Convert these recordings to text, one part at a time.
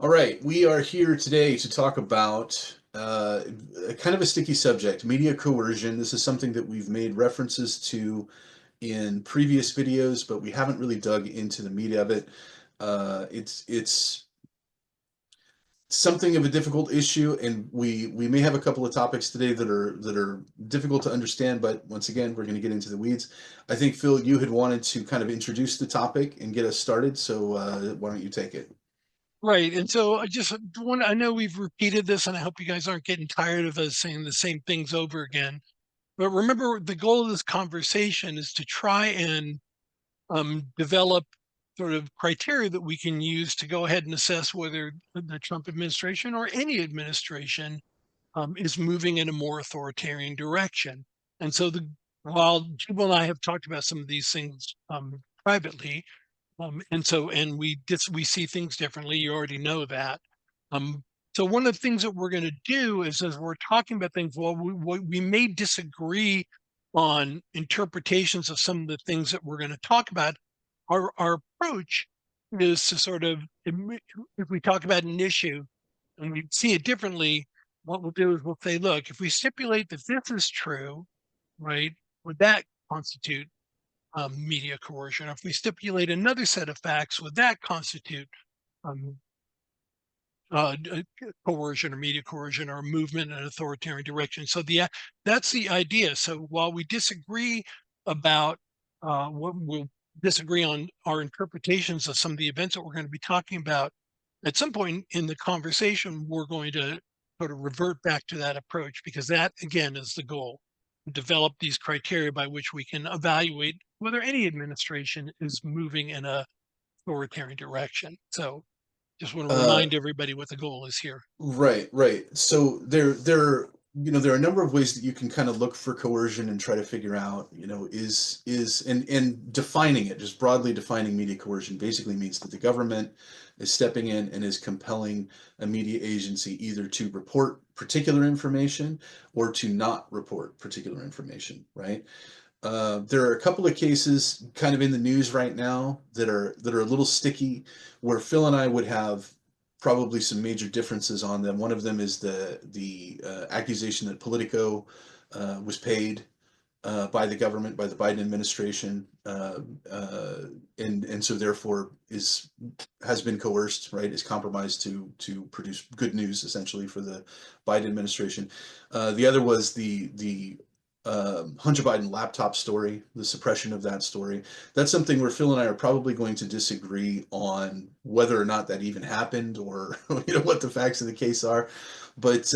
All right, we are here today to talk about a kind of a sticky subject, media coercion. This is something that we've made references to in previous videos, but we haven't really dug into the meat of it. It's something of a difficult issue, and we may have a couple of topics today that are difficult to understand. But once again, we're going to get into the weeds. I think Phil, you had wanted to kind of introduce the topic and get us started, so why don't you take it? Right. And so I just want, I know we've repeated this and I hope you guys aren't getting tired of us saying the same things over again. But remember, the goal of this conversation is to try and develop sort of criteria that we can use to go ahead and assess whether the Trump administration or any administration is moving in a more authoritarian direction. And so while Jubal and I have talked about some of these things privately, and we see things differently. You already know that. Um, so one of the things that we're going to do is, as we're talking about things, well, we may disagree on interpretations of some of the things that we're going to talk about. Our approach is to sort of, if we talk about an issue and we see it differently, what we'll do is we'll say, look, if we stipulate that this is true, right, would that constitute media coercion? If we stipulate another set of facts, would that constitute um, coercion or media coercion or movement in an authoritarian direction? So that's the idea. So while we disagree about what we'll disagree on our interpretations of some of the events that we're going to be talking about, at some point in the conversation, we're going to sort of revert back to that approach because that, again, is the goal. Develop these criteria by which we can evaluate whether any administration is moving in a authoritarian direction. So just want to Uh, remind everybody what the goal is here. Right, right. So there are a number of ways that you can kind of look for coercion and try to figure out, is and defining it, just broadly defining media coercion basically means that the government is stepping in and is compelling a media agency either to report particular information or to not report particular information, right? There are a couple of cases kind of in the news right now that are a little sticky, where Phil and I would have probably some major differences on them. One of them is the accusation that Politico was paid by the government, by the Biden administration, and so therefore has been coerced, right? Is compromised to produce good news essentially for the Biden administration. The other was the Hunter Biden laptop story, the suppression of that story. That's something where Phil and I are probably going to disagree on whether or not that even happened, or what the facts of the case are. But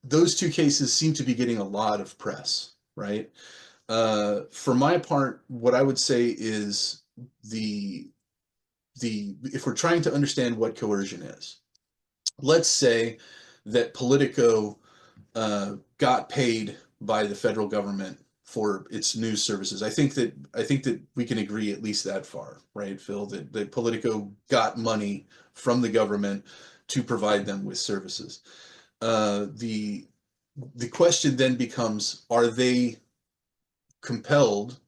those two cases seem to be getting a lot of press, right? For my part, what I would say is the if we're trying to understand what coercion is, let's say that Politico got paid by the federal government for its news services. I think that we can agree at least that far, right, Phil? That Politico got money from the government to provide them with services. The question then becomes: are they compelled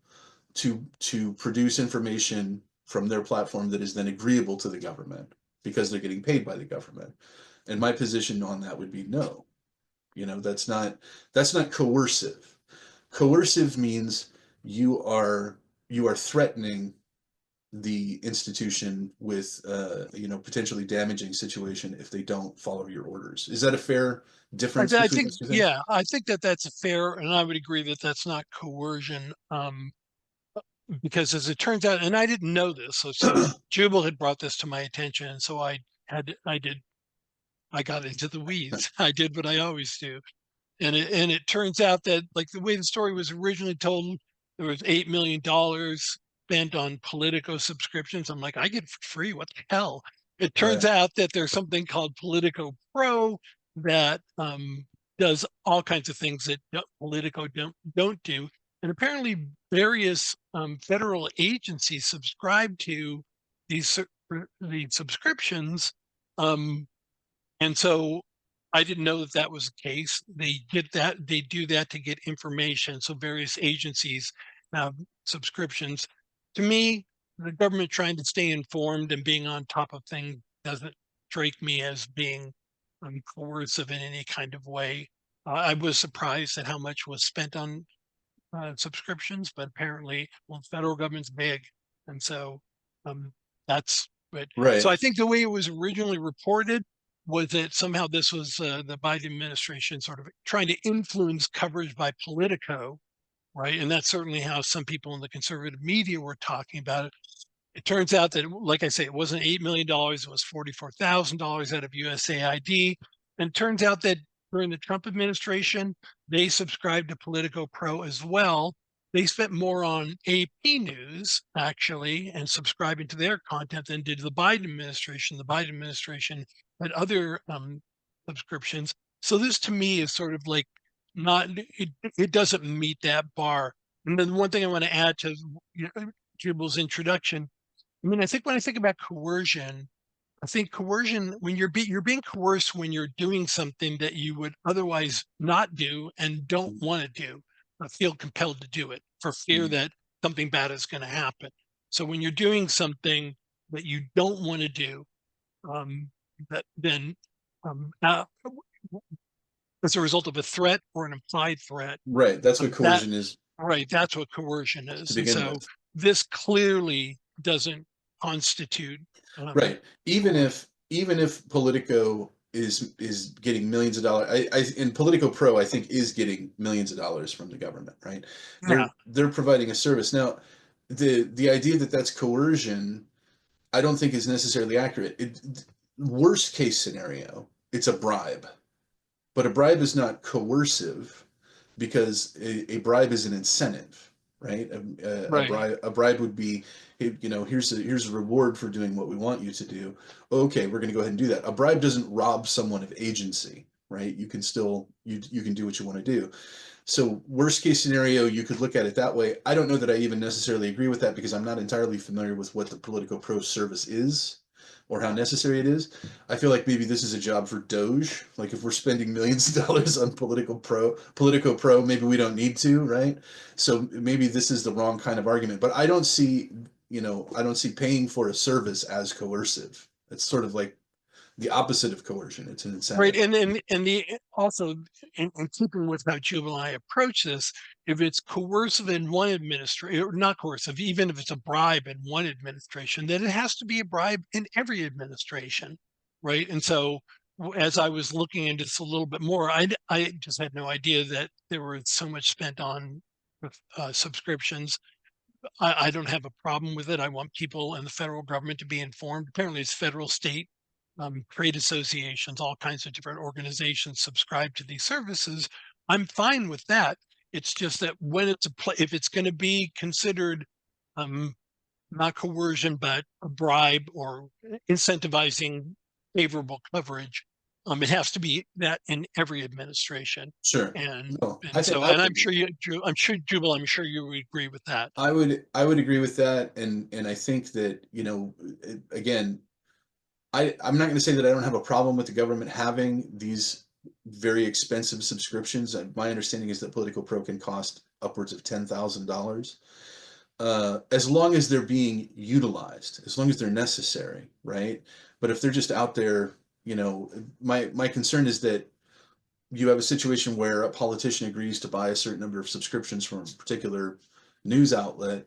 to produce information from their platform that is then agreeable to the government because they're getting paid by the government? And my position on that would be no. That's not coercive. Coercive means you are you are threatening the institution with potentially damaging situation if they don't follow your orders. Is that a fair difference I between think, those two things? yeah, I think that that's a fair, and I would agree that that's not coercion, because as it turns out, and I didn't know this, so Jubal had brought this to my attention, and so I got into the weeds. I did what I always do. And it turns out that, like, the way the story was originally told, there was $8 million spent on Politico subscriptions. I'm like, I get it for free. What the hell? It turns Right. out that there's something called Politico Pro that does all kinds of things that Politico don't do. And apparently, various federal agencies subscribe to these subscriptions. Um, and so I didn't know that that was the case. They do that to get information. So various agencies have subscriptions. To me, the government trying to stay informed and being on top of things doesn't strike me as being coercive in any kind of way. I was surprised at how much was spent on subscriptions, but apparently, well, the federal government's big, and so um, that's. But so Right. I think the way it was originally reported was that somehow this was the Biden administration sort of trying to influence coverage by Politico, right? And that's certainly how some people in the conservative media were talking about it. It turns out that, like I say, it wasn't $8 million; it was $44,000 out of USAID. And it turns out that during the Trump administration, they subscribed to Politico Pro as well. They spent more on AP News, actually, and subscribing to their content than did the Biden administration. The Biden administration had other subscriptions. So this to me is sort of like not, it doesn't meet that bar. And then one thing I want to add to Jubal's introduction, I mean, I think when I think about coercion, I think coercion when you're being coerced when you're doing something that you would otherwise not do and don't want to do, or feel compelled to do it for fear Mhm. that something bad is going to happen. So when you're doing something that you don't want to do, um, that then um, uh, as a result of a threat or an implied threat, Right. That's what that coercion is right, that's what coercion to is. And begin so with. this clearly doesn't constitute um, Right. Even coercion. if Politico is getting millions of dollars, in Politico Pro, I think is getting millions of dollars from the government, right? Yeah, They're providing a service. Now, the idea that that's coercion, I don't think is necessarily accurate. Worst case scenario, it's a bribe, but a bribe is not coercive because a bribe is an incentive, right? right. A bribe would be, hey, here's a reward for doing what we want you to do. Okay, we're going to go ahead and do that. A bribe doesn't rob someone of agency, right? You can still you can do what you want to do. So worst case scenario, you could look at it that way. I don't know that I even necessarily agree with that because I'm not entirely familiar with what the Politico Pro service is or how necessary it is. I feel like maybe this is a job for Doge. Like if we're spending millions of dollars on Politico Pro, maybe we don't need to, right? So maybe this is the wrong kind of argument. But I don't see paying for a service as coercive. It's sort of like the opposite of coercion. It's an Right. incentive. And the also in keeping with how Jubal and I approach this, if it's coercive in one administration, or not coercive, even if it's a bribe in one administration, then it has to be a bribe in every administration. Right. And so as I was looking into this a little bit more, I just had no idea that there was so much spent on subscriptions. I don't have a problem with it. I want people and the federal government to be informed. Apparently, it's federal, state, trade associations, all kinds of different organizations subscribe to these services. I'm fine with that. It's just that when if it's going to be considered um, not coercion, but a bribe or incentivizing favorable coverage, it has to be that in every administration. Sure. And No, and so, I and I'm would sure I'm sure Jubal, I'm sure you would agree with that. I would agree with that, and I think that again, I'm not going to say that I don't have a problem with the government having these very expensive subscriptions. My understanding is that Political Pro can cost upwards of $10,000, as long as they're being utilized, as long as they're necessary, right? But if they're just out there, my concern is that you have a situation where a politician agrees to buy a certain number of subscriptions from a particular news outlet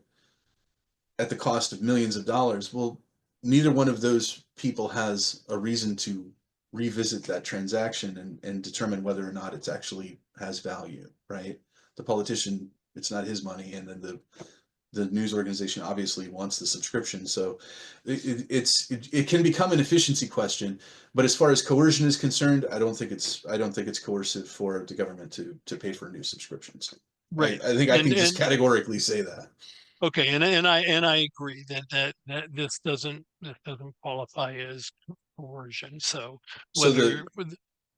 at the cost of millions of dollars. Well, neither one of those people has a reason to revisit that transaction and determine whether or not it's actually has value, right? The politician, it's not his money, and then the news organization obviously wants the subscription. So it can become an efficiency question. But as far as coercion is concerned, I don't think it's coercive for the government to pay for new subscriptions. Right. I think I can just And categorically say that. okay, and I agree that this doesn't qualify as coercion. So So the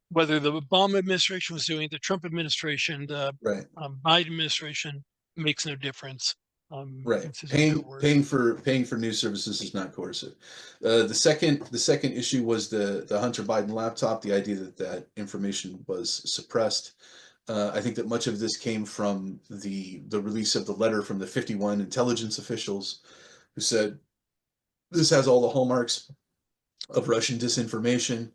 whether the Obama administration was doing it, the Trump administration, the right. Biden administration makes no difference. Right. This isn't coercion. Paying for news services is not coercive. The second issue was the Hunter Biden laptop. The idea that that information was suppressed. I think that much of this came from the release of the letter from the 51 intelligence officials who said this has all the hallmarks of Russian disinformation,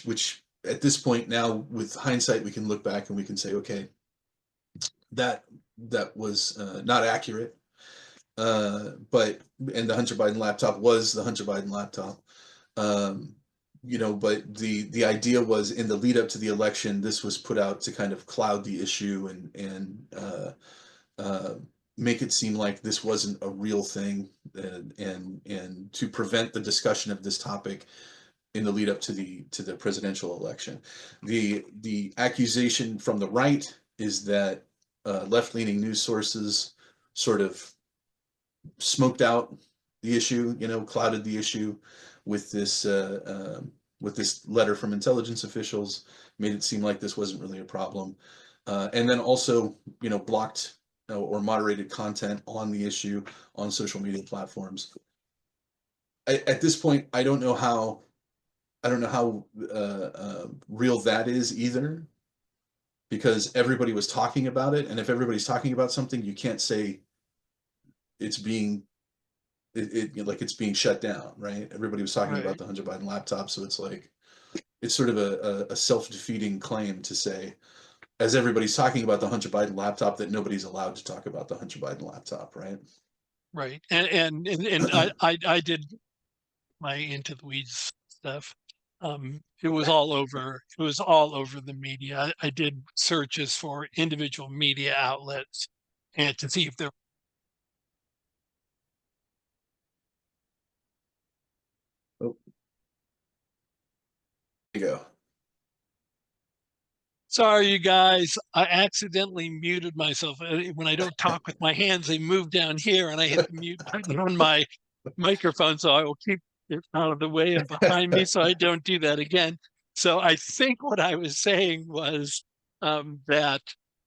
which at this point now, with hindsight, we can look back and we can say, okay, that that was not accurate. But and the Hunter Biden laptop was the Hunter Biden laptop. Um, but the idea was, in the lead up to the election, this was put out to kind of cloud the issue and uh, make it seem like this wasn't a real thing, and to prevent the discussion of this topic in the lead up to the presidential election. The accusation from the right is that left leaning news sources sort of smoked out the issue, clouded the issue with this letter from intelligence officials, made it seem like this wasn't really a problem, and then also, blocked or moderated content on the issue on social media platforms. At this point, I don't know how real that is either, because everybody was talking about it, and if everybody's talking about something, you can't say it's being like it's being shut down, right? Everybody was talking about Right. the Hunter Biden laptop, so it's like it's sort of a self-defeating claim to say, as everybody's talking about the Hunter Biden laptop, that nobody's allowed to talk about the Hunter Biden laptop, right? Right. And I did my into the weeds stuff. It was all over. It was all over the media. I did searches for individual media outlets and to see if there. Oh, there you go. Sorry, you guys. I accidentally muted myself. When I don't talk with my hands, they move down here, and I hit the mute button on my microphone. So I will keep it out of the way and behind me, so I don't do that again. So I think what I was saying was that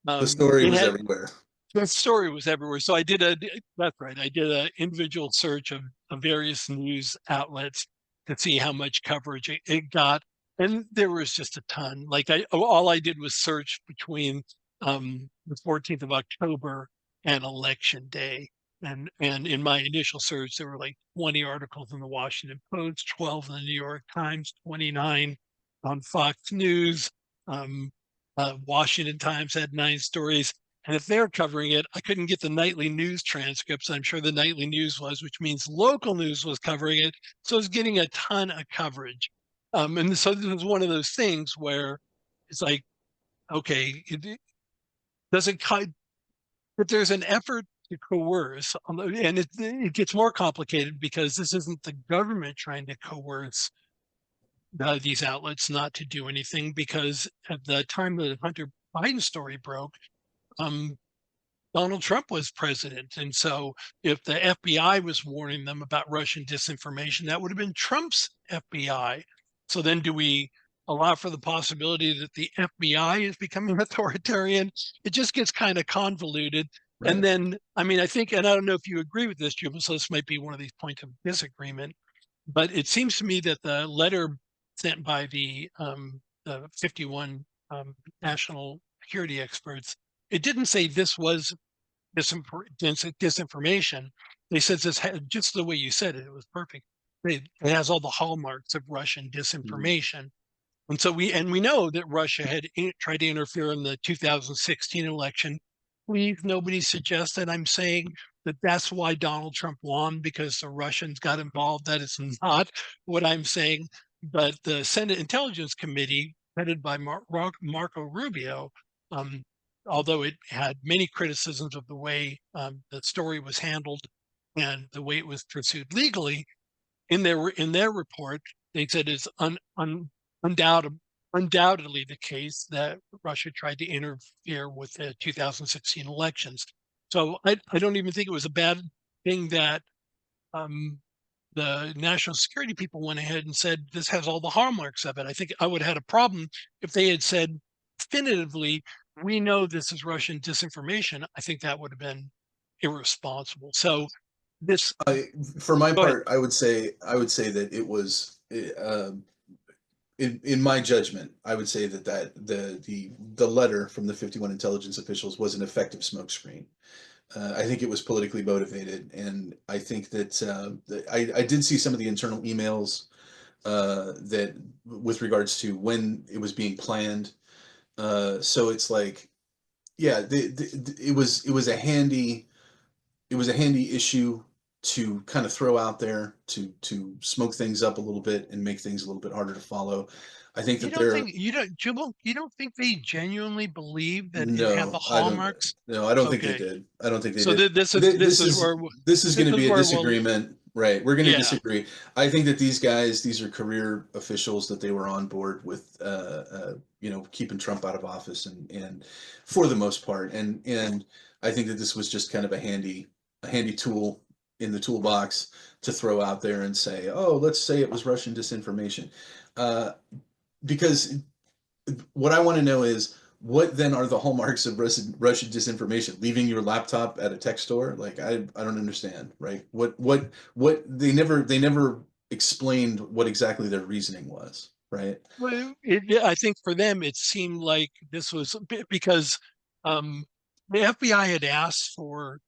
The story it was had everywhere. the story was everywhere. So that's right. I did an individual search of various news outlets to see how much coverage it got. And there was just a ton. All I did was search between the 14th of October and election day. And in my initial search, there were like 20 articles in the Washington Post, 12 in the New York Times, 29 on Fox News. Um, Washington Times had 9 stories. And if they're covering it, I couldn't get the nightly news transcripts. I'm sure the nightly news was, which means local news was covering it. So it's getting a ton of coverage. And so this was one of those things where it's like, okay, it doesn't but there's an effort to coerce, and it gets more complicated because this isn't the government trying to coerce these outlets not to do anything. Because at the time the Hunter Biden story broke, um, Donald Trump was president. And so if the FBI was warning them about Russian disinformation, that would have been Trump's FBI. So then do we allow for the possibility that the FBI is becoming authoritarian? It just gets kind of convoluted. And Right. then, I mean, I think, and I don't know if you agree with this, Jubal, so this might be one of these points of disagreement, but it seems to me that the letter sent by the 51 national security experts, it didn't say this was disinformation. They said this just the way you said it. It was perfect. It has all the hallmarks of Russian Mhm. disinformation. And so we know that Russia had tried to interfere in the 2016 election. Please, nobody suggests that I'm saying that that's why Donald Trump won because the Russians got involved. That is not what I'm saying. But the Senate Intelligence Committee, headed by Marco Rubio, um, although it had many criticisms of the way the story was handled and the way it was pursued legally, in their report, they said it's undoubted, undoubtedly the case that Russia tried to interfere with the 2016 elections. So I don't even think it was a bad thing that um, the national security people went ahead and said this has all the hallmarks of it. I think I would have had a problem if they had said definitively, we know this is Russian disinformation. I think that would have been irresponsible. So this, I, for my go ahead. part, I would say that it was, in my judgment, I would say that the letter from the 51 intelligence officials was an effective smokescreen. I think it was politically motivated, and I think that I did see some of the internal emails that with regards to when it was being planned. So it's like, yeah, it was a handy issue to kind of throw out there to smoke things up a little bit and make things a little bit harder to follow. I think You that don't there think you don't Jubal, you don't think they genuinely believe that it had the no, I don't. hallmarks? No, I don't think they Okay. did. I don't think they So did. this is where This is this going to is be a where we'll disagreement, right? We're going to yeah. disagree. I think that these guys, these are career officials that they were on board with, keeping Trump out of office, and for the most part, and I think that this was just kind of a handy tool in the toolbox to throw out there and say, oh, let's say it was Russian disinformation, uh, because what I want to know is what then are the hallmarks of Russian disinformation? Leaving your laptop at a tech store? Like I don't understand, right? What they never explained what exactly their reasoning was, right? Well, I think for them it seemed like this was because um, the FBI had asked for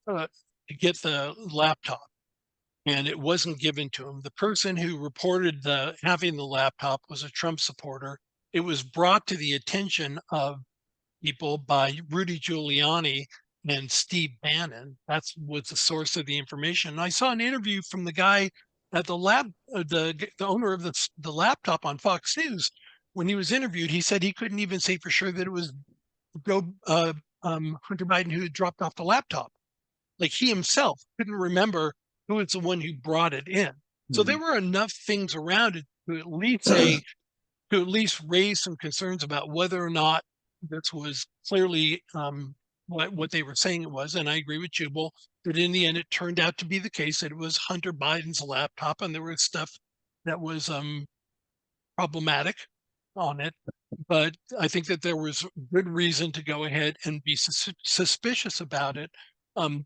uh, to get the laptop, and it wasn't given to him. The person who reported the having the laptop was a Trump supporter. It was brought to the attention of people by Rudy Giuliani and Steve Bannon. That's was the source of the information. And I saw an interview from the guy at the the owner of the laptop on Fox News. When he was interviewed, he said he couldn't even say for sure that it was Joe Hunter Biden who had dropped off the laptop. Like he himself couldn't remember who was the one who brought it in. So there Mhm. were enough things around it to at least say to at least raise some concerns about whether or not this was clearly what they were saying it was. And I agree with Jubal that in the end it turned out to be the case that it was Hunter Biden's laptop and there was stuff that was problematic on it. But I think that there was good reason to go ahead and be suspicious about it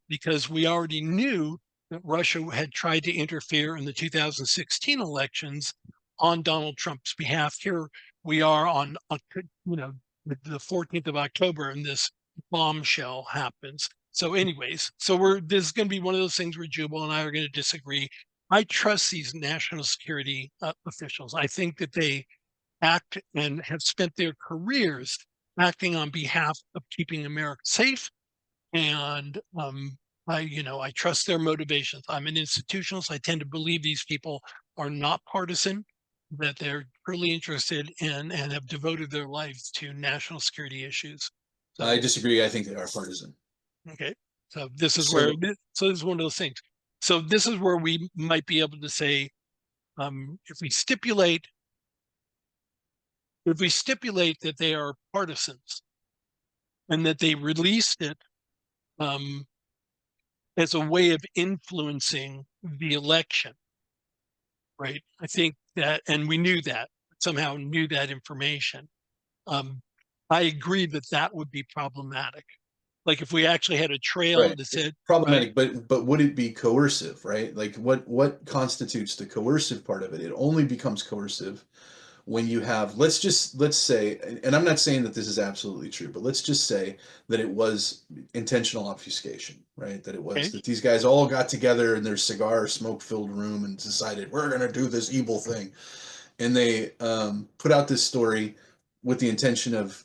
because we already knew that Russia had tried to interfere in the 2016 elections on Donald Trump's behalf. Here we are on, the 14th of October, and this bombshell happens. So, anyways, this is going to be one of those things where Jubal and I are going to disagree. I trust these national security officials. I think that they act and have spent their careers acting on behalf of keeping America safe. And I trust their motivations. I'm an institutionalist. I tend to believe these people are not partisan, that they're truly interested in and have devoted their lives to national security issues. I So, disagree. I think they are partisan. okay. So this is where, So so this is one of those things. So this is where we might be able to say, if we stipulate that they are partisans and that they released it um, as a way of influencing the election, right? I think that, and we knew that somehow knew that information. Um, I agree that that would be problematic. Like if we actually had a trail right, that it's said, right, problematic, but would it be coercive, right? Like what constitutes the coercive part of it? It only becomes coercive when you have let's say, and I'm not saying that this is absolutely true, but let's just say that it was intentional obfuscation, right? That it was okay, that these guys all got together in their cigar smoke filled room and decided we're going to do this evil thing, and they put out this story with the intention of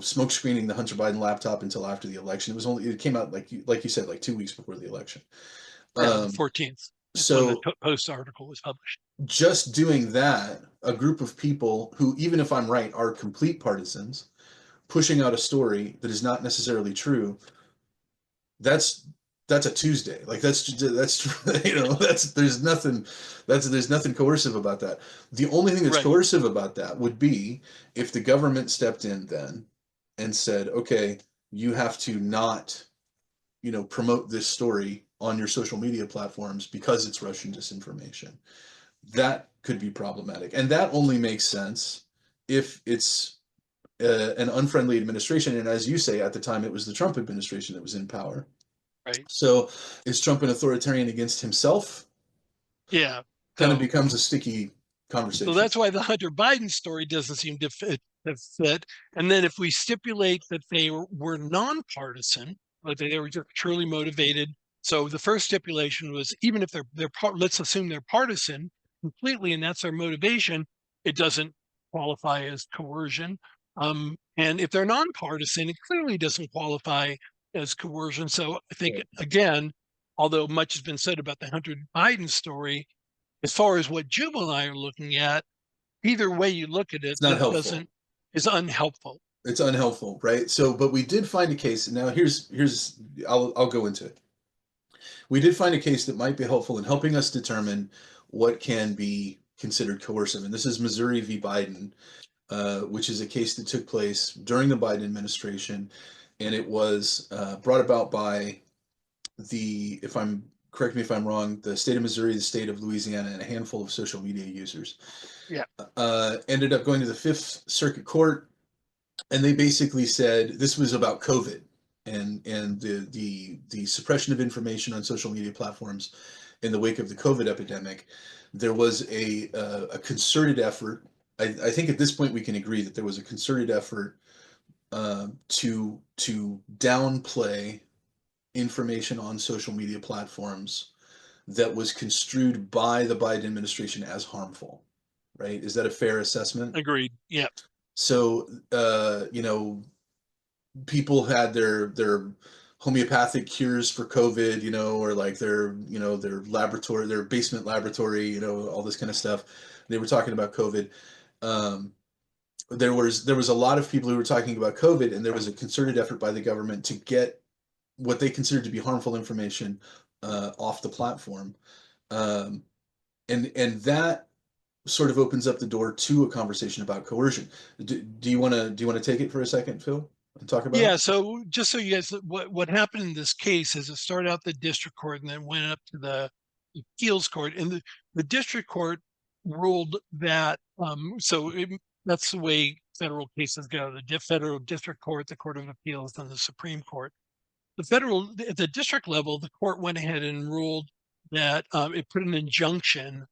smoke screening the Hunter Biden laptop until after the election. It came out like you said, like 2 weeks before the election. yeah, the um 14th is when the so Post article was published. just doing that, a group of people who, even if I'm right, are complete partisans, pushing out a story that is not necessarily true, that's that's a Tuesday. Like that's that's there's nothing coercive about that. The only thing that's Right. coercive about that would be if the government stepped in then and said, okay, you have to not, promote this story on your social media platforms because it's Russian disinformation. That could be problematic. And that only makes sense if it's an unfriendly administration. And as you say, at the time, it was the Trump administration that was in power. Right. So is Trump an authoritarian against himself? Yeah. Kind of So becomes a sticky so conversation. that's why the Hunter Biden story doesn't seem to fit. And then if we stipulate that they were nonpartisan, but they were just truly motivated. So the first stipulation was, even if let's assume they're partisan completely, and that's their motivation, it doesn't qualify as coercion. And if they're nonpartisan, it clearly doesn't qualify as coercion. So I think, Right. again, although much has been said about the Hunter Biden story, as far as what Jubal and I are looking at, either way you look at it, It's not that helpful. doesn't is unhelpful. It's unhelpful, right? So, but we did find a case. Now, here's I'll go into it. We did find a case that might be helpful in helping us determine what can be considered coercive, and this is Missouri v. Biden, which is a case that took place during the Biden administration, and it was brought about by if I'm correct me if I'm wrong, the state of Missouri, the state of Louisiana, and a handful of social media users. Yeah, Ended up going to the Fifth Circuit Court, and they basically said this was about COVID and the suppression of information on social media platforms in the wake of the COVID epidemic. There was a concerted effort. I think at this point we can agree that there was a concerted effort to downplay information on social media platforms that was construed by the Biden administration as harmful. Right? Is that a fair assessment? agreed. Yeah, So, people had their homeopathic cures for COVID, or like their laboratory, their basement laboratory, all this kind of stuff. They were talking about COVID. Um, there was a lot of people who were talking about COVID, and there was a concerted effort by the government to get what they considered to be harmful information off the platform, um, and that sort of opens up the door to a conversation about coercion. Do you want to take it for a second, Phil, and talk about yeah. it? So just so you guys, what happened in this case is it started out the district court and then went up to the appeals court, and the district court ruled that. That's the way federal cases go: the federal district court, the court of appeals, then the Supreme Court. At the district level, the court went ahead and ruled that it put an injunction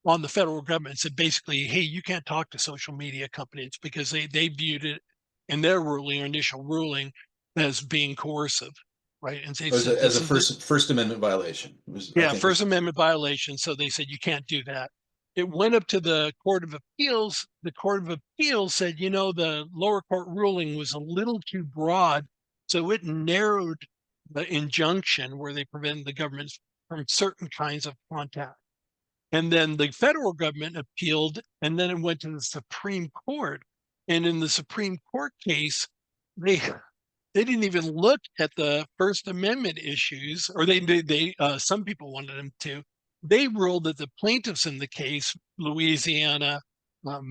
on the federal government. Said basically, hey, you can't talk to social media companies because they viewed it in their ruling, or initial ruling, as being coercive, right? And they As a, said as this a is the First Amendment violation, I yeah, think First is. Amendment violation. So they said you can't do that. It went up to the Court of Appeals. The Court of Appeals said, the lower court ruling was a little too broad. So it narrowed the injunction where they prevented the government from certain kinds of contact. And then the federal government appealed, and then it went to the Supreme Court. And in the Supreme Court case, they they didn't even look at the First Amendment issues, or they some people wanted them to. They ruled that the plaintiffs in the case, Louisiana, what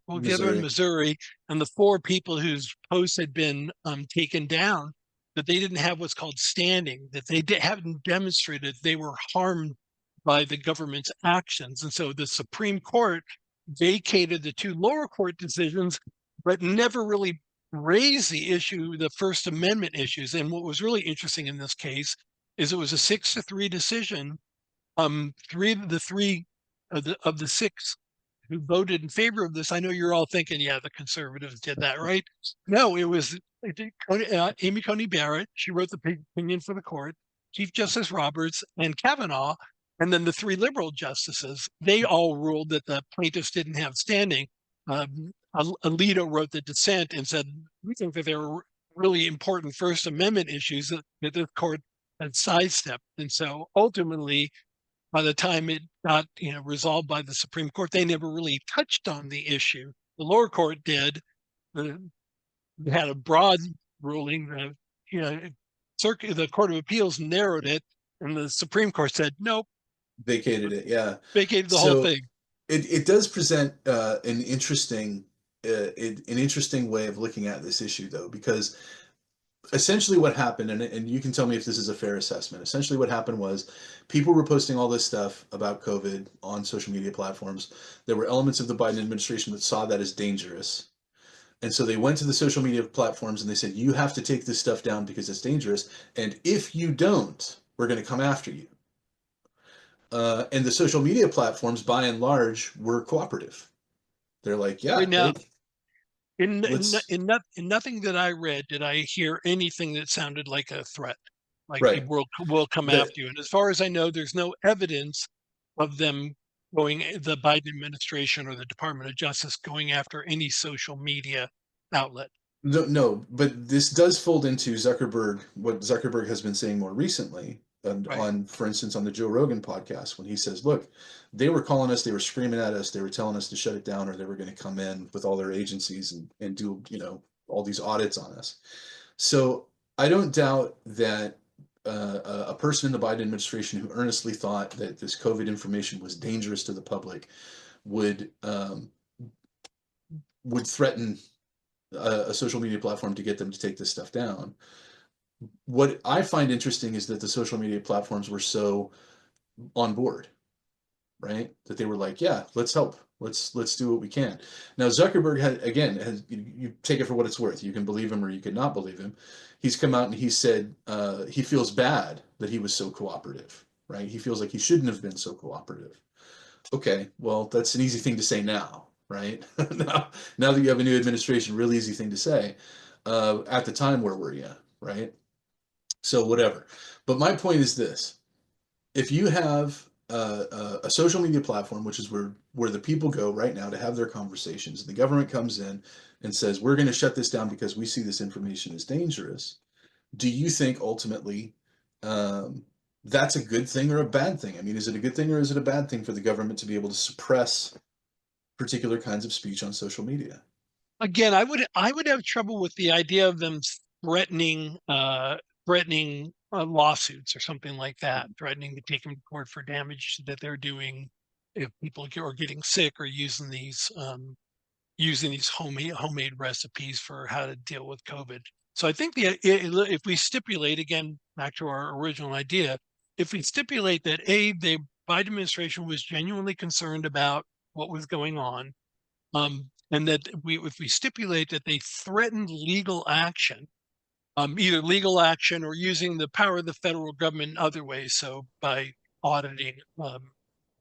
was the other one, Missouri. Missouri, and the four people whose posts had been taken down, that they didn't have what's called standing, that haven't demonstrated they were harmed by the government's actions. And so the Supreme Court vacated the two lower court decisions, but never really raised the First Amendment issues. And what was really interesting in this case is it was a 6-3 decision. Three of the six who voted in favor of this, I know you're all thinking, yeah, the conservatives did that, right? No, it was Amy Coney Barrett. She wrote the opinion for the court, Chief Justice Roberts, and Kavanaugh. And then the three liberal justices, they all ruled that the plaintiffs didn't have standing. Alito wrote the dissent and said, we think that there were really important First Amendment issues that the court had sidestepped. And so ultimately, by the time it got resolved by the Supreme Court, they never really touched on the issue. The lower court did. They had a broad ruling. The Court of Appeals narrowed it, and the Supreme Court said nope, Vacated it, yeah. vacated the whole So thing. it does present an interesting way of looking at this issue, though, because essentially what happened, and you can tell me if this is a fair assessment. Essentially, what happened was people were posting all this stuff about COVID on social media platforms. There were elements of the Biden administration that saw that as dangerous. And so they went to the social media platforms and they said, you have to take this stuff down because it's dangerous. And if you don't, we're going to come after you. And the social media platforms, by and large, were cooperative. They're like, Right yeah, now, Let's In nothing that I read did I hear anything that sounded like a threat, like the right. world will come The after you. And as far as I know, there's no evidence of them the Biden administration or the Department of Justice going after any social media outlet. No, no, but this does fold into Zuckerberg, what Zuckerberg has been saying more recently Right. for instance, on the Joe Rogan podcast, when he says, look, they were calling us, they were screaming at us, they were telling us to shut it down, or they were going to come in with all their agencies and do, all these audits on us. So I don't doubt that a person in the Biden administration who earnestly thought that this COVID information was dangerous to the public would would threaten a social media platform to get them to take this stuff down. What I find interesting is that the social media platforms were so on board, right? That they were like, yeah, let's help. Let's do what we can. Now Zuckerberg had again has you take it for what it's worth. You can believe him or you can not believe him. He's come out and he said he feels bad that he was so cooperative, right? He feels like he shouldn't have been so cooperative. Okay, well that's an easy thing to say now, right? now that you have a new administration, really easy thing to say. At the time, where were you, right? So whatever. But my point is this: if you have a social media platform, which is where the people go right now to have their conversations, and the government comes in and says we're going to shut this down because we see this information as dangerous, do you think ultimately um, that's a good thing or a bad thing? I mean, is it a good thing or is it a bad thing for the government to be able to suppress particular kinds of speech on social media? Again, I would have trouble with the idea of them threatening lawsuits or something like that, threatening to take them to court for damage that they're doing if people are getting sick or using these homemade recipes for how to deal with COVID. So I think if we stipulate, again back to our original idea, if we stipulate that the Biden administration was genuinely concerned about what was going on, and that if we stipulate that they threatened legal action, either legal action or using the power of the federal government in other ways, so by auditing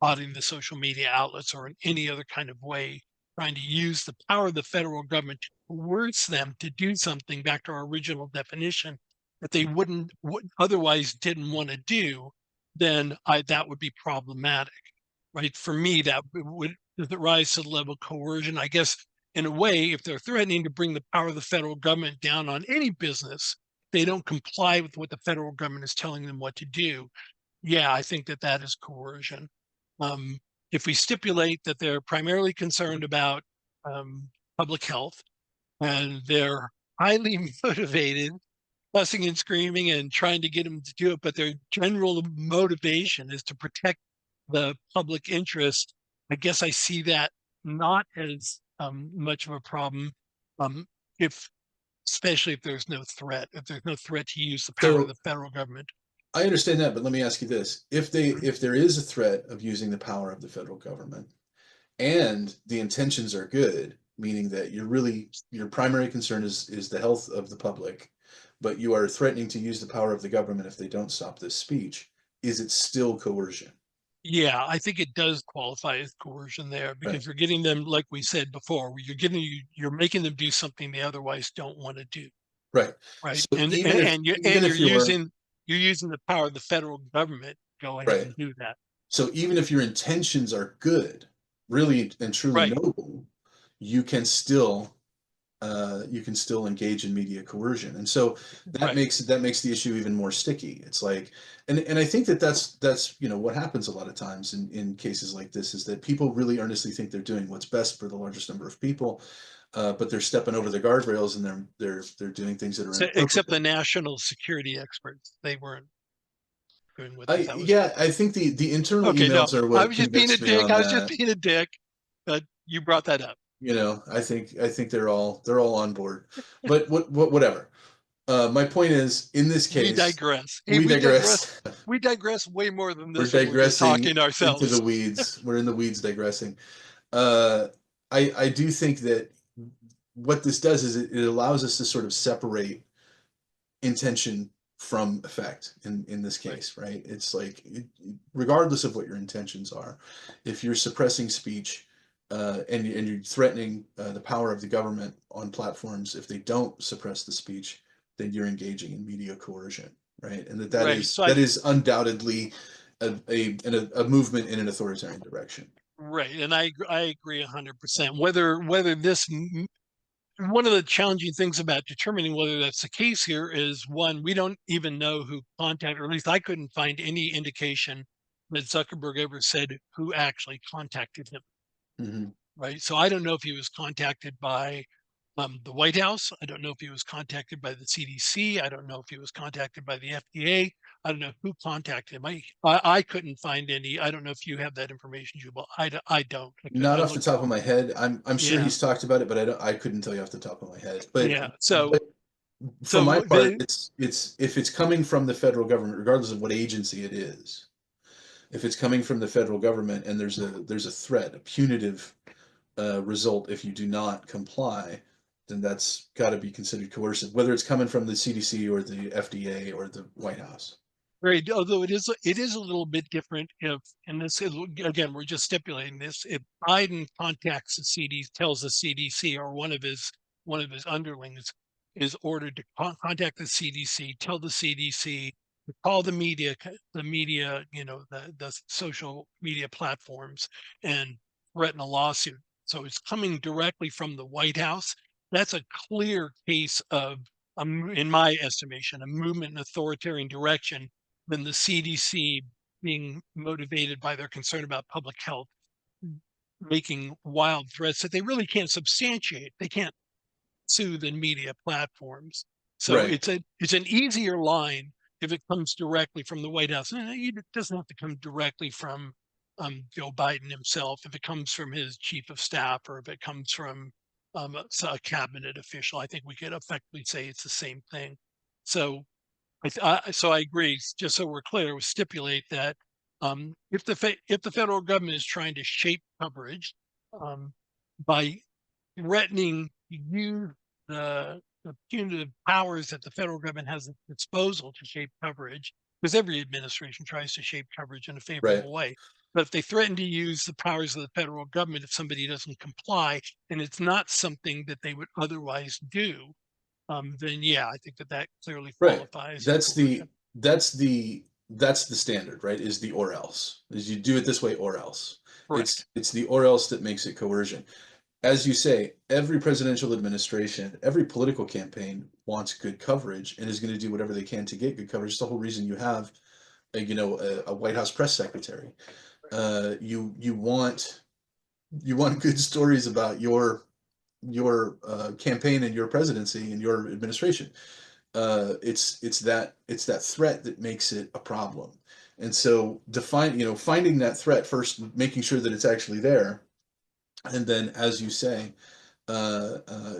auditing the social media outlets or in any other kind of way, trying to use the power of the federal government to coerce them to do something, back to our original definition, that they would otherwise didn't want to do, then that would be problematic, right? For me, that would does it rise to the level of coercion? I guess in a way, if they're threatening to bring the power of the federal government down on any business, they don't comply with what the federal government is telling them what to do. Yeah, I think that that is coercion. Um, if we stipulate that they're primarily concerned about public health and they're highly motivated, fussing and screaming and trying to get them to do it, but their general motivation is to protect the public interest, I guess I see that not as much of a problem, um, if especially if there's no threat to use the power of So the federal government. I understand that, but let me ask you this: Mhm. if there is a threat of using the power of the federal government, and the intentions are good, meaning that your primary concern is the health of the public, but you are threatening to use the power of the government if they don't stop this speech, is it still coercion? Yeah, I think it does qualify as coercion there Right, because you're getting them, like we said before, where you're making them do something they otherwise don't want to do, right. right? So even And if you're you're using the power of the federal government to go ahead right, and do that. so even if your intentions are good, really and truly Right, noble, you can still you can still engage in media coercion, and so right. that makes the issue even more sticky. It's like, and I think that that's what happens a lot of times in cases like this is that people really earnestly think they're doing what's best for the largest number of people, but they're stepping over the guardrails and they're doing things that are So, except the inappropriate. national security experts, they weren't doing what they I thought was Yeah, best. I think the internal Okay, no, emails are I what was just being a convinced me dick. on I was just that. being a dick. But you brought that up. I think they're all on board, but whatever. My point is, in this We case, digress. Hey, we we digress. digress. We digress way more than We're this when we're just digressing talking into the ourselves. weeds. We're in the weeds digressing. Uh, I do think that what this does is it allows us to sort of separate intention from effect in this Right. case, right? It's like, regardless of what your intentions are, if you're suppressing speech, and you're threatening the power of the government on platforms. If they don't suppress the speech, then you're engaging in media coercion, right? And that Right. is undoubtedly a movement in an authoritarian direction. Right, and I agree 100%. Whether this one of the challenging things about determining whether that's the case here is, one, we don't even know who contacted, or at least I couldn't find any indication that Zuckerberg ever said who actually contacted him. Hmm. Right, so I don't know if he was contacted by the White House. I don't know if he was contacted by the CDC. I don't know if he was contacted by the FDA. I don't know who contacted him. I couldn't find any. I don't know if you have that information, Jubal. I don't. Not I off the looked. top of my head. I'm sure Yeah, he's talked about it, but I couldn't tell you off the top of my head. yeah. But for my So part, the it's if it's coming from the federal government, regardless of what agency it is, if it's coming from the federal government and there's a threat, a punitive result if you do not comply, then that's got to be considered coercive, whether it's coming from the CDC or the FDA or the White House. Right, although it is a little bit different if, and again, we're just stipulating this, if Biden contacts the CDC, tells the CDC, or one of his underlings is ordered to contact the CDC, tell the CDC to call the media, the social media platforms, and threaten a lawsuit. So it's coming directly from the White House. That's a clear case of, in my estimation, a movement in authoritarian direction than the CDC being motivated by their concern about public health, making wild threats that they really can't substantiate. They can't sue the media platforms. So Right. it's an easier line if it comes directly from the White House. And it doesn't have to come directly from Joe Biden himself. If it comes from his chief of staff, or if it comes from a cabinet official, I think we could effectively say it's the same thing. So so I agree. Just so we're clear, we stipulate that if the federal government is trying to shape coverage um, by threatening to use the punitive powers that the federal government has at disposal to shape coverage, because every administration tries to shape coverage in a Right. favorable way. But if they threaten to use the powers of the federal government if somebody doesn't comply, and it's not something that they would otherwise do, then yeah, I think that clearly Right. qualifies for That's the coercion. that's the that's the standard, right? Is the or else. Is you do it this way or else. Correct. It's the or else that makes it coercion. As you say, every presidential administration, every political campaign wants good coverage and is going to do whatever they can to get good coverage. It's the whole reason you have a White House press secretary. You want good stories about your campaign and your presidency and your administration. It's that threat that makes it a problem. And so finding that threat first, making sure that it's actually there, and then, as you say,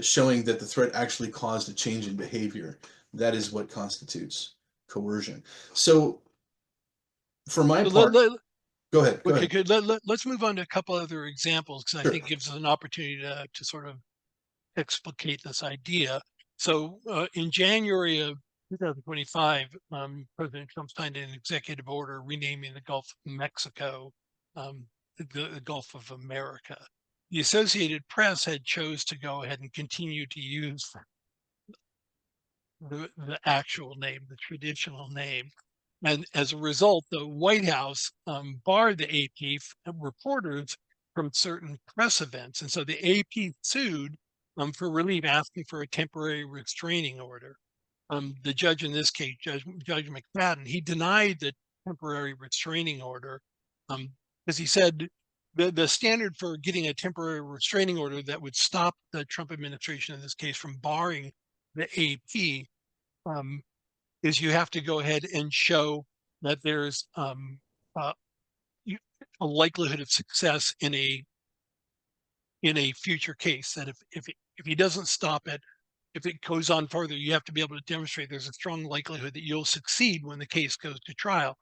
showing that the threat actually caused a change in behavior. That is what constitutes coercion. So, for my So part, go ahead. Go okay, ahead. good. Let's move on to a couple other examples, because I Sure. think it gives us an opportunity to sort of explicate this idea. So in January of 2025, President Trump signed an executive order renaming the Gulf of Mexico the Gulf of America. The Associated Press had chose to go ahead and continue to use the actual name, the traditional name. And as a result, the White House barred the AP reporters from certain press events. And so the AP sued for relief, asking for a temporary restraining order. The judge in this case, Judge McFadden, he denied the temporary restraining order because he said the standard for getting a temporary restraining order that would stop the Trump administration in this case from barring the AP um, is you have to go ahead and show that there's uh, a likelihood of success in a future case. That if he doesn't stop it, if it goes on further, you have to be able to demonstrate there's a strong likelihood that you'll succeed when the case goes to trial.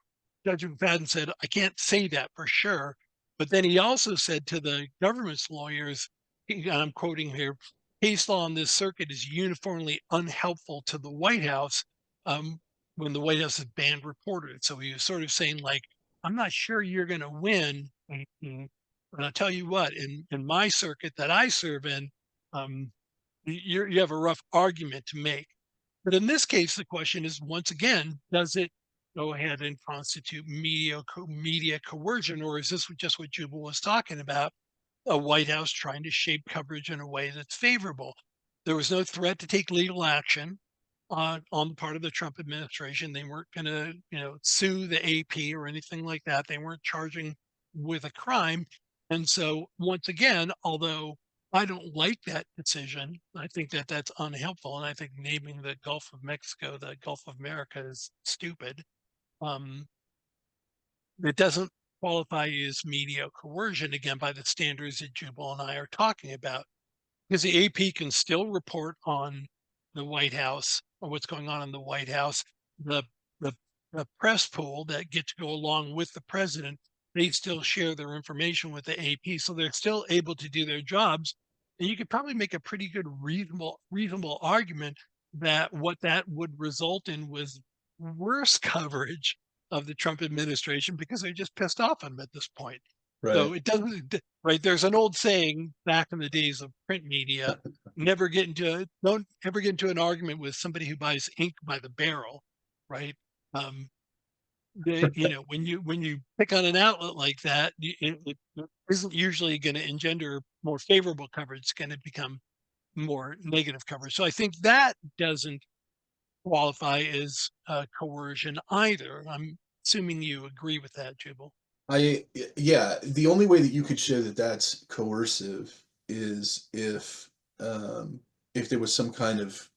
Judge McFadden said, I can't say that for sure. But then he also said to the government's lawyers, and I'm quoting here, case law on this circuit is uniformly unhelpful to the White House um, when the White House has banned reporters. So he was sort of saying, like, I'm not sure you're going to win, But I'll tell you what, in my circuit that I serve in, um, you have a rough argument to make. But in this case, the question is once again, does it go ahead and constitute media coercion, or is this just what Jubal was talking about? A White House trying to shape coverage in a way that's favorable. There was no threat to take legal action on the part of the Trump administration. They weren't going to, sue the AP or anything like that. They weren't charging with a crime. And so, once again, although I don't like that decision, I think that that's unhelpful, and I think naming the Gulf of Mexico the Gulf of America is stupid. Um, it doesn't qualify as media coercion again by the standards that Jubal and I are talking about, because the AP can still report on the White House or what's going on in the White House. The the, the press pool that get to go along with the president, they still share their information with the AP, so they're still able to do their jobs. And you could probably make a pretty good reasonable argument that what that would result in was worse coverage of the Trump administration because they're just pissed off at him at this point. Right. So it doesn't, right? There's an old saying back in the days of print media: don't ever get into an argument with somebody who buys ink by the barrel, right? Um, when you pick on an outlet like that, it isn't usually going to engender more favorable coverage. It's going to become more negative coverage. So I think that doesn't qualify as coercion either. I'm assuming you agree with that, Jubal. Yeah, the only way that you could show that that's coercive is if there was some kind of,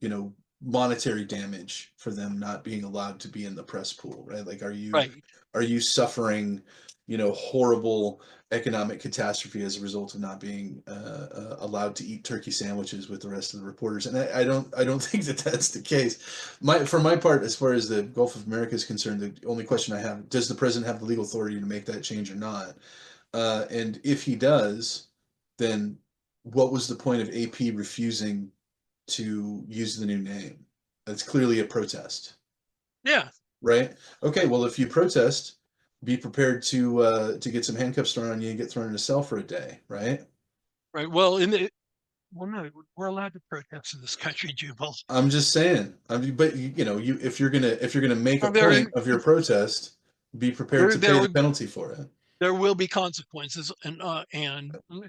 you know, monetary damage for them not being allowed to be in the press pool, right? Like, Right. are you suffering, you know, horrible economic catastrophe as a result of not being allowed to eat turkey sandwiches with the rest of the reporters? And I don't think that that's the case. For my part, as far as the Gulf of America is concerned, the only question I have: does the president have the legal authority to make that change or not? And if he does, then what was the point of AP refusing to use the new name? That's clearly a protest, Yeah. right? Okay, well, if you protest, be prepared to get some handcuffs thrown on you and get thrown in a cell for a day, right? Right. Well, well, no, we're allowed to protest in this country, Jubal. I'm just saying. I mean, but you know, you if you're gonna make a There, point of your protest, be prepared there, to pay there, the penalty for it. there will be consequences, and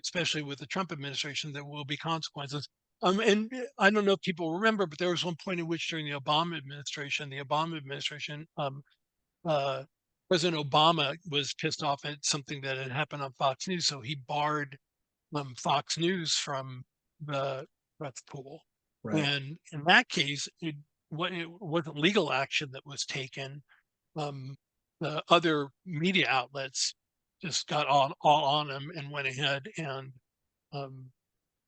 especially with the Trump administration, there will be consequences. And I don't know if people remember, but there was one point in which during the Obama administration, uh, President Obama was pissed off at something that had happened on Fox News, so he barred Fox News from the press pool. Right. And in that case, it wasn't legal action that was taken. Um, the other media outlets just got all on him and went ahead and um,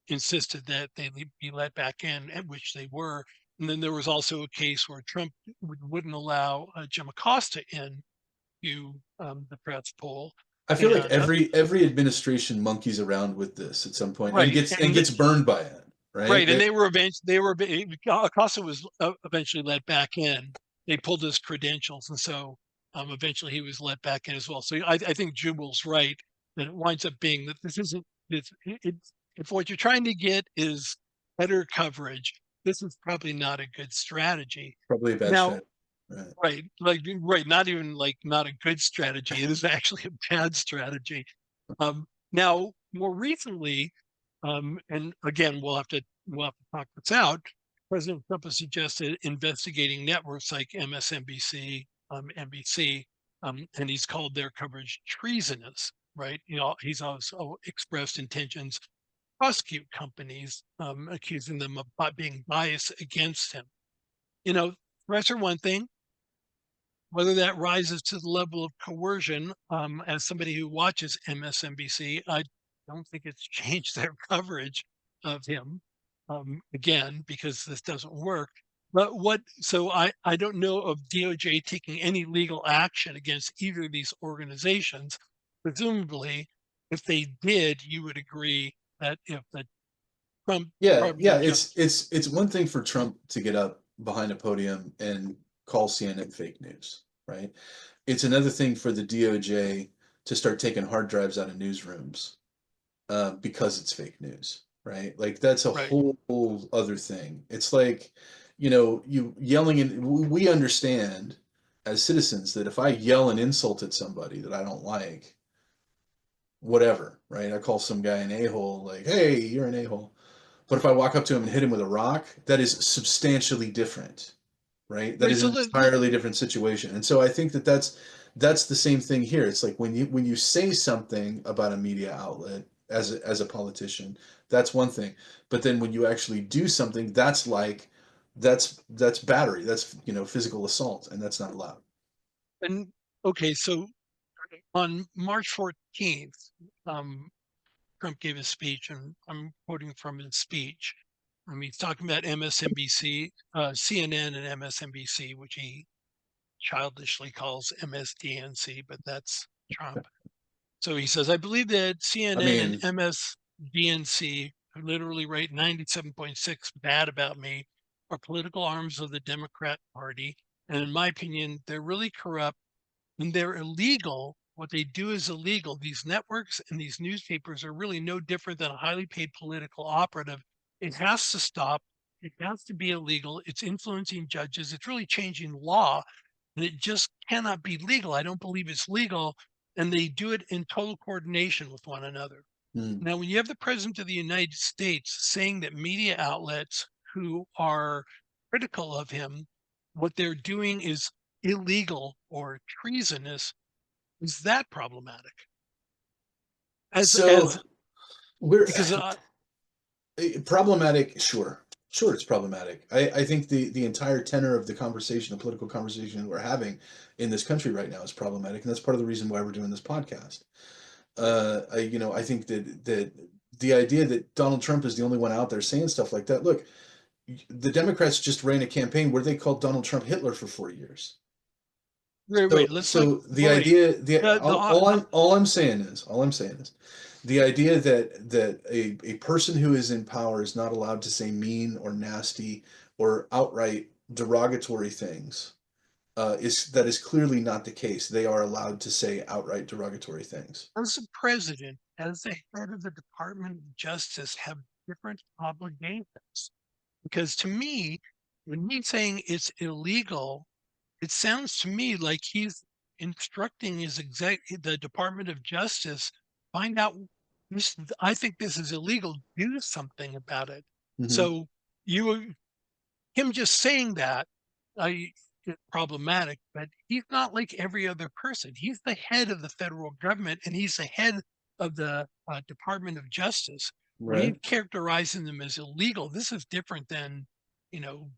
insisted that they be let back in, at which they were. And then there was also a case where Trump wouldn't allow Jim Acosta in to the press poll. I feel like And every administration monkeys around with this at some point and right, gets burned by it, right? right, and Acosta was eventually let back in. They pulled his credentials, and so eventually he was let back in as well. So I think Jubal's right that it winds up being that this isn't if what you're trying to get is better coverage, this is probably not a good strategy. Probably a bad Now, strategy. Right. right, not even like not a good strategy. It is actually a bad strategy. Now, more recently, and again, we'll have to talk this out. President Trump has suggested investigating networks like MSNBC, NBC, and he's called their coverage treasonous. Right? He's also expressed intentions to prosecute companies, accusing them of being biased against him. Threats are one thing. Whether that rises to the level of coercion, as somebody who watches MSNBC, I don't think it's changed their coverage of him. Again, because this doesn't work. But I don't know of DOJ taking any legal action against either of these organizations. Presumably, if they did, you would agree that if the Trump Yeah, Department yeah, of Justice, it's one thing for Trump to get up behind a podium and call CNN fake news, right? It's another thing for the DOJ to start taking hard drives out of newsrooms because it's fake news, right? Like that's a Right. whole other thing. It's like, you yelling, and we understand as citizens that if I yell and insult at somebody that I don't like, whatever, right? I call some guy an a-hole, like, hey, you're an a-hole. But if I walk up to him and hit him with a rock, that is substantially different, right? That Right. is So an entirely different situation. And so I think that that's the same thing here. It's like when you say something about a media outlet as a politician, that's one thing. But then when you actually do something, that's battery. That's physical assault, and that's not allowed. and okay, so on March 14th, um, Trump gave a speech, and I'm quoting from his speech. He's talking about MSNBC, CNN, and MSNBC, which he childishly calls MSDNC, but that's Trump. So he says, I believe that I CNN and mean, MSDNC, who literally write 97.6 bad about me, are political arms of the Democrat Party. And in my opinion, they're really corrupt and they're illegal. What they do is illegal. These networks and these newspapers are really no different than a highly paid political operative. It has to stop. It has to be illegal. It's influencing judges. It's really changing law, and it just cannot be legal. I don't believe it's legal. And they do it in total coordination with one another. mm. Now, when you have the president of the United States saying that media outlets who are critical of him, what they're doing is illegal or treasonous, is that problematic? So As we're because problematic. Sure, it's problematic. I think the entire tenor of the conversation, the political conversation we're having in this country right now is problematic, and that's part of the reason why we're doing this podcast. right, I think that the idea that Donald Trump is the only one out there saying stuff like that. Look, the Democrats just ran a campaign where they called Donald Trump Hitler for 4 years. So, wait, let's look. so the Wait, idea, the the all I'm saying is the idea that a person who is in power is not allowed to say mean or nasty or outright derogatory things is clearly not the case. They are allowed to say outright derogatory things. as the president, as the head of the Department of Justice, have different obligations. Because to me, when he's saying it's illegal, it sounds to me like he's instructing the Department of Justice, find out this. I think this is illegal. Do something about it. Hmm. So you, him just saying that, I is problematic. But he's not like every other person. He's the head of the federal government, and he's the head of the Department of Justice. When he's Right. characterizing them as illegal, this is different than, you know,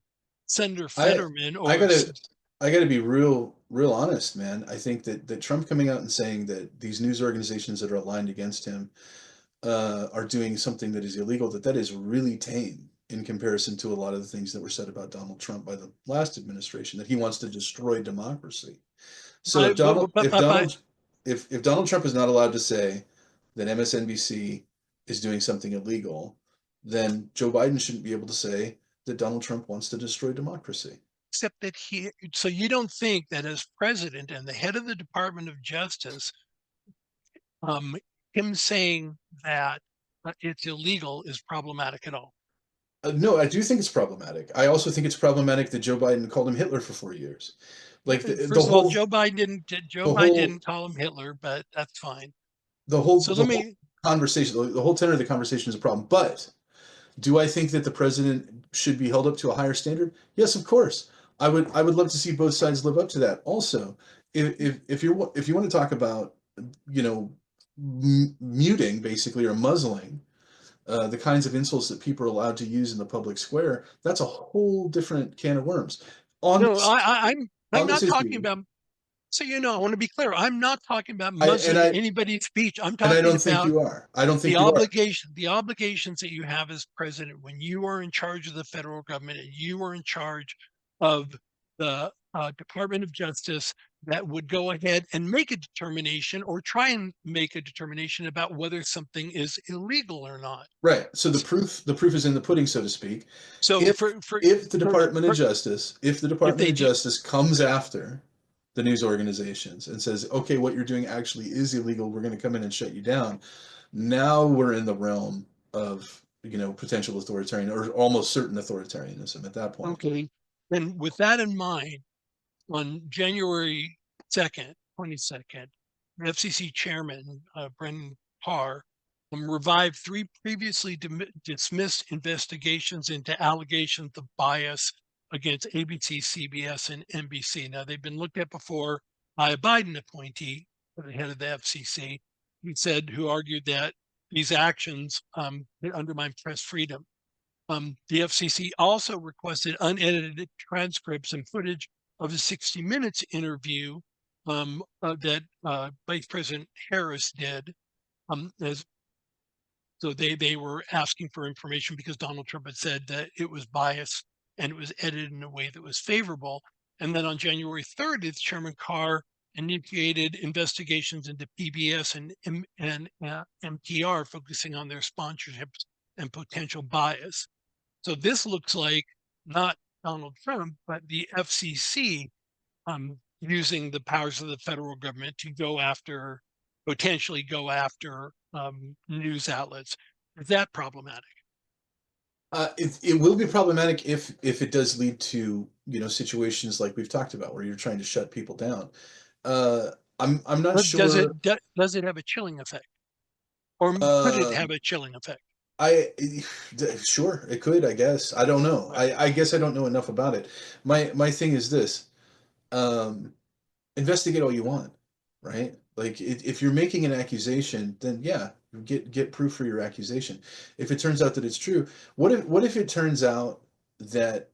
Senator I Fetterman I or gotta I gotta be real honest, man. I think that Trump coming out and saying that these news organizations that are aligned against him are doing something that is illegal, that is really tame in comparison to a lot of the things that were said about Donald Trump by the last administration, that he wants to destroy democracy. So but but but, but, but If Donald Trump is not allowed to say that MSNBC is doing something illegal, then Joe Biden shouldn't be able to say that Donald Trump wants to destroy democracy. except that so you don't think that as president and the head of the Department of Justice, um, him saying that it's illegal is problematic at all? No, I do think it's problematic. I also think it's problematic that Joe Biden called him Hitler for 4 years. Like the First of all, whole Joe the Biden whole didn't call him Hitler, but that's fine. the whole So the let whole me conversation, the whole tenor of the conversation is a problem. But do I think that the president should be held up to a higher standard? Yes, of course. I would love to see both sides live up to that. Also, if you want to talk about muting basically or muzzling the kinds of insults that people are allowed to use in the public square, that's a whole different can of worms. On no, this I'm on this not talking issue, about. So I want to be clear. I'm not talking about I and muzzling I anybody's speech. I'm and I talking don't think about you are. I don't think you are. the obligations that you have as president when you are in charge of the federal government and you are in charge of the Department of Justice that would go ahead and make a determination or try and make a determination about whether something is illegal or not. Right. So the proof is in the pudding, so to speak. So If if the for, Department of for Justice, if the if Department they of do, Justice comes after the news organizations and says, okay, what you're doing actually is illegal. We're going to come in and shut you down. Now we're in the realm of, potential authoritarian or almost certain authoritarianism at that point. Okay. And with that in mind, on January 2nd, 22nd, the FCC chairman, Brendan Carr, revived three previously dismissed investigations into allegations of bias against ABC, CBS, and NBC. Now, they've been looked at before by a Biden appointee, the head of the FCC, who argued that these actions undermine press freedom. The FCC also requested unedited transcripts and footage of a 60 Minutes interview that Vice President Harris did. As so they were asking for information because Donald Trump had said that it was biased and it was edited in a way that was favorable. And then on January 30th, Chairman Carr initiated investigations into PBS and NPR, focusing on their sponsorships and potential bias. So this looks like not Donald Trump, but the FCC using the powers of the federal government to potentially go after news outlets. Is that problematic? It will be problematic if it does lead to situations like we've talked about where you're trying to shut people down. Uh, I'm not But does sure. it have a chilling effect, or could it Uh, have a chilling effect? I sure it could. I guess I don't know. Right. I guess I don't know enough about it. My thing is this: um, investigate all you want, right? Like if you're making an accusation, then yeah, get proof for your accusation. If it turns out that it's true, what if it turns out that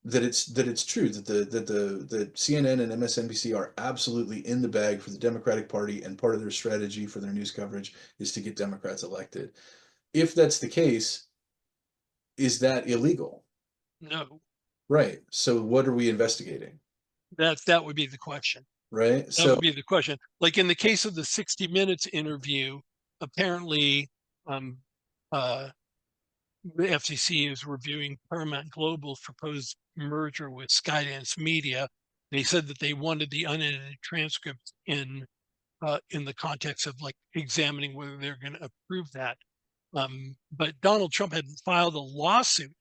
it's true that CNN and MSNBC are absolutely in the bag for the Democratic Party, and part of their strategy for their news coverage is to get Democrats elected. If that's the case, is that illegal? No, Right. So what are we investigating? that would be the question. Right. That So would be the question. Like in the case of the 60 Minutes interview, apparently um, uh, the FCC is reviewing Paramount Global's proposed merger with Skydance Media. They said that they wanted the unedited transcripts in the context of like examining whether they're going to approve that. But Donald Trump had filed a lawsuit,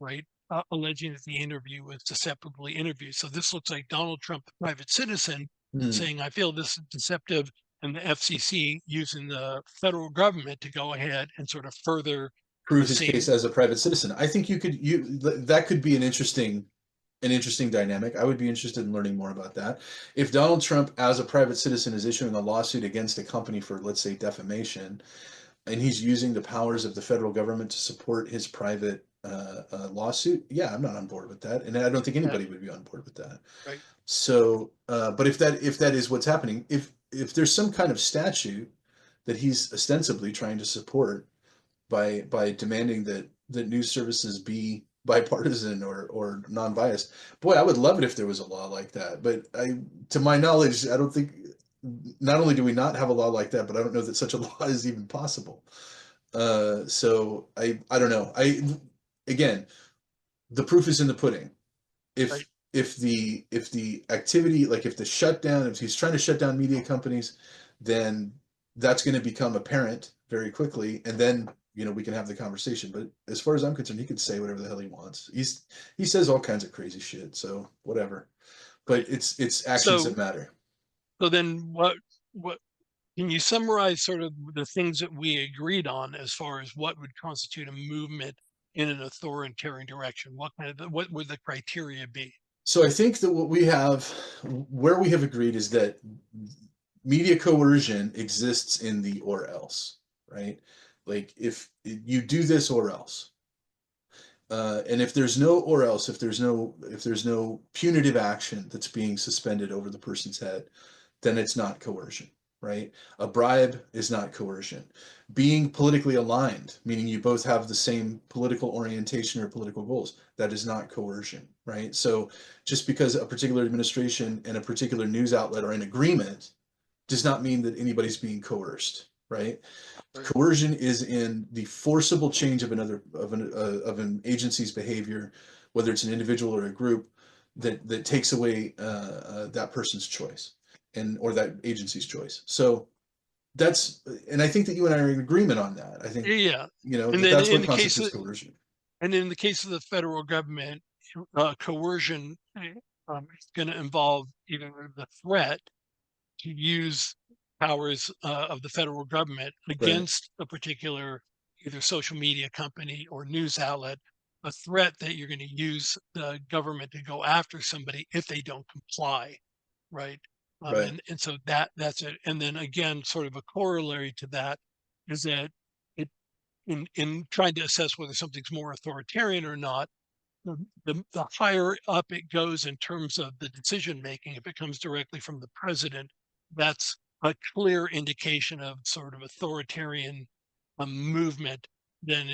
right, alleging that the interview was deceptively interviewed. So this looks like Donald Trump, the private citizen, hmm, saying, "I feel this is deceptive," and the FCC using the federal government to go ahead and sort of further prove the his case same. as a private citizen. I think that could be an interesting dynamic. I would be interested in learning more about that. If Donald Trump, as a private citizen, is issuing a lawsuit against a company for, let's say, defamation, and he's using the powers of the federal government to support his private lawsuit, yeah, I'm not on board with that, and I don't think Yeah, anybody would be on board with that. right. So, but if that is what's happening, if there's some kind of statute that he's ostensibly trying to support by demanding that news services be bipartisan or non-biased. Boy, I would love it if there was a law like that. But to my knowledge, I don't think. Not only do we not have a law like that, but I don't know that such a law is even possible. So I don't know. Again, the proof is in the pudding. Right. If the activity, like if the shutdown, if he's trying to shut down media companies, then that's going to become apparent very quickly, and then we can have the conversation. But as far as I'm concerned, he could say whatever the hell he wants. He says all kinds of crazy shit, so whatever. But Right. it's actions that So matter. so then what can you summarize sort of the things that we agreed on as far as what would constitute a movement in an authoritarian direction? What would the criteria be? So I think that where we have agreed is that media coercion exists in the or else, right? Like if you do this or else, and if there's no or else, if there's no punitive action that's being suspended over the person's head, then it's not coercion, right? A bribe is not coercion. Being politically aligned, meaning you both have the same political orientation or political goals, that is not coercion, right? So just because a particular administration and a particular news outlet are in agreement does not mean that anybody's being coerced, right? Right. Coercion is in the forcible change of an agency's behavior, whether it's an individual or a group, that takes away that person's choice and or that agency's choice. So that's, and I think that you and I are in agreement on that. I think, Yeah. And that then that's in what the case constitutes of coercion. the federal government, coercion is going to involve either the threat to use powers of the federal government Right, against a particular either social media company or news outlet, a threat that you're going to use the government to go after somebody if they don't comply, right? right, And so that's it. And then again, sort of a corollary to that is that it in trying to assess whether something's more authoritarian or not, the higher up it goes in terms of the decision making, if it comes directly from the president, that's a clear indication of sort of authoritarian movement than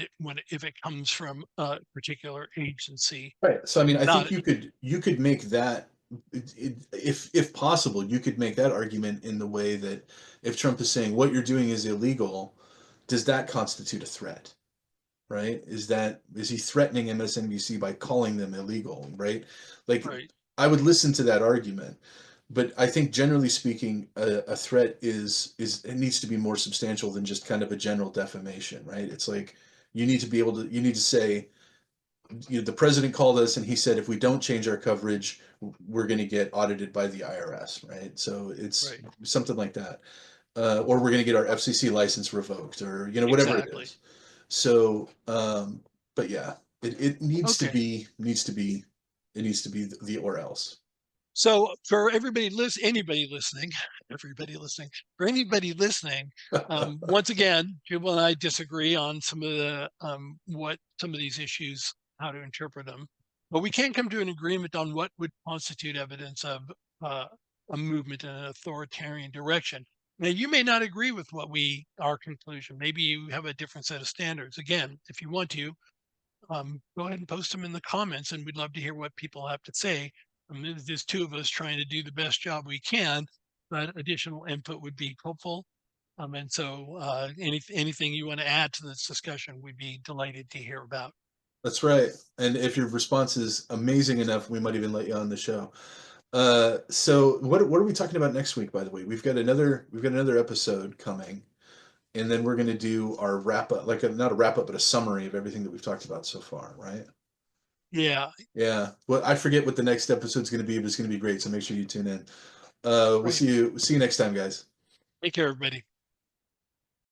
if it comes from a particular agency. right. So I mean, I Not think you could make that, if possible, you could make that argument in the way that if Trump is saying what you're doing is illegal, does that constitute a threat? Right? Is he threatening MSNBC by calling them illegal? Right? Like, right, I would listen to that argument, but I think generally speaking, a threat it needs to be more substantial than just kind of a general defamation, right? It's like you need to say, the president called us and he said if we don't change our coverage, we're going to get audited by the IRS, right? So it's right, something like that, or we're going to get our FCC license revoked, or whatever it exactly. is. So, but yeah, it needs to Okay. be it needs to be the or else. So for anybody listening, everybody listening, for anybody listening, once again, Jubal and I disagree on some of the what some of these issues, how to interpret them, but we can come to an agreement on what would constitute evidence of uh, a movement in an authoritarian direction. Now, you may not agree with our conclusion. Maybe you have a different set of standards. Again, if you want to, go ahead and post them in the comments, and we'd love to hear what people have to say. There's two of us trying to do the best job we can, but additional input would be helpful. And so anything you want to add to this discussion, we'd be delighted to hear about. That's right. And if your response is amazing enough, we might even let you on the show. So what are we talking about next week, by the way? We've got another episode coming, and then we're going to do our wrap up, like not a wrap up, but a summary of everything that we've talked about so far, right? Yeah, Yeah. Well, I forget what the next episode's going to be, but it's going to be great. So make sure you tune in. great. See you next time, guys. Take care, everybody.